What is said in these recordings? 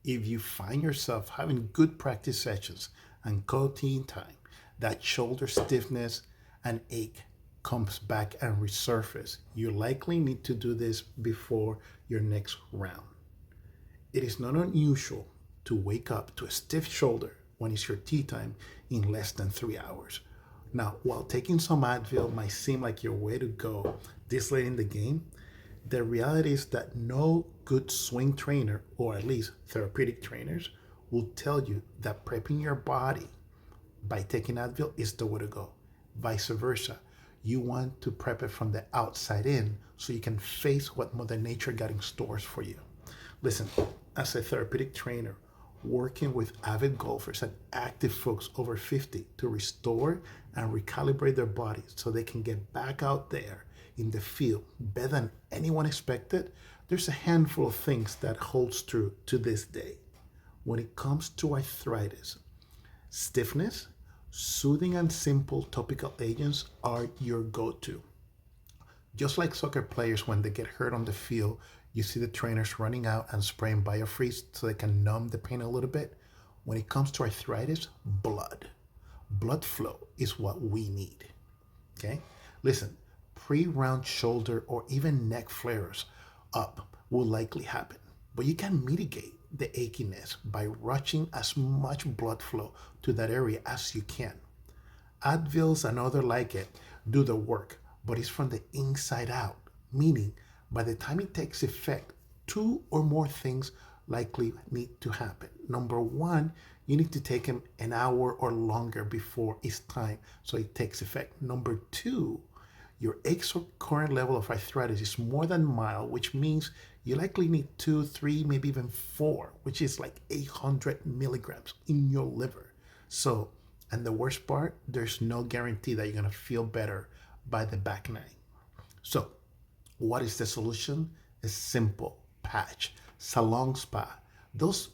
If you find yourself having good practice sessions and co-team time, that shoulder stiffness and ache comes back and resurface. You likely need to do this before your next round. It is not unusual to wake up to a stiff shoulder when it's your tea time in less than 3 hours. Now, while taking some Advil might seem like your way to go this late in the game, the reality is that no good swing trainer, or at least therapeutic trainers, will tell you that prepping your body by taking Advil is the way to go. Vice versa. You want to prep it from the outside in so you can face what Mother Nature got in stores for you. Listen, as a therapeutic trainer, working with avid golfers and active folks over 50 to restore and recalibrate their bodies so they can get back out there in the field better than anyone expected, there's a handful of things that holds true to this day. When it comes to arthritis, stiffness, soothing and simple topical agents are your go-to. Just like soccer players, when they get hurt on the field, you see the trainers running out and spraying biofreeze so they can numb the pain a little bit. When it comes to arthritis, blood flow is what we need. Okay? Listen, pre-round shoulder or even neck flares up will likely happen, but you can mitigate the achiness by rushing as much blood flow to that area as you can. Advils and other like it do the work, but it's from the inside out, meaning by the time it takes effect, two or more things likely need to happen. Number one, you need to take them an hour or longer before it's time so it takes effect. Number two, your aches or current level of arthritis is more than mild, which means you likely need two, three, maybe even four, which is like 800 milligrams in your liver. So, and the worst part, there's no guarantee that you're gonna feel better by the back nine. So, what is the solution? It's simple. Patch, salon spa. Those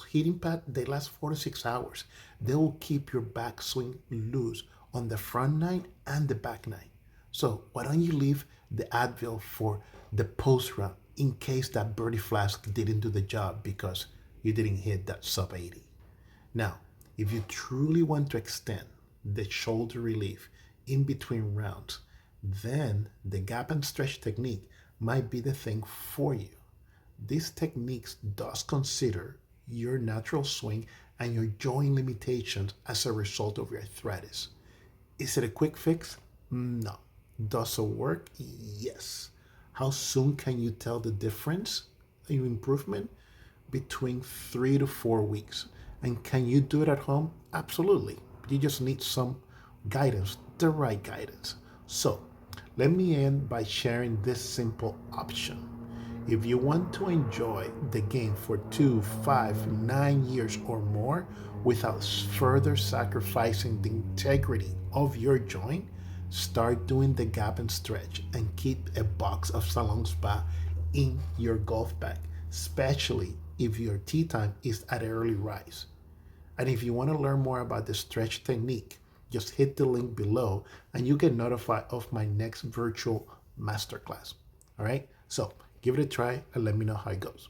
heating pads, they last 4 to 6 hours. They will keep your backswing loose on the front nine and the back nine. So why don't you leave the Advil for the post round in case that birdie flask didn't do the job because you didn't hit that sub 80. Now, if you truly want to extend the shoulder relief in between rounds, then the gap and stretch technique might be the thing for you. These techniques does consider your natural swing and your joint limitations as a result of your arthritis. Is it a quick fix? No. Does it work? Yes. How soon can you tell the difference in improvement? Between 3 to 4 weeks. And can you do it at home? Absolutely. You just need some guidance, the right guidance. So, let me end by sharing this simple option. If you want to enjoy the game for 2, 5, 9 years or more without further sacrificing the integrity of your joint, start doing the gap and stretch and keep a box of Salon Spa in your golf bag, especially if your tee time is at early rise. And if you want to learn more about the stretch technique, just hit the link below and you get notified of my next virtual masterclass. All right, so give it a try and let me know how it goes.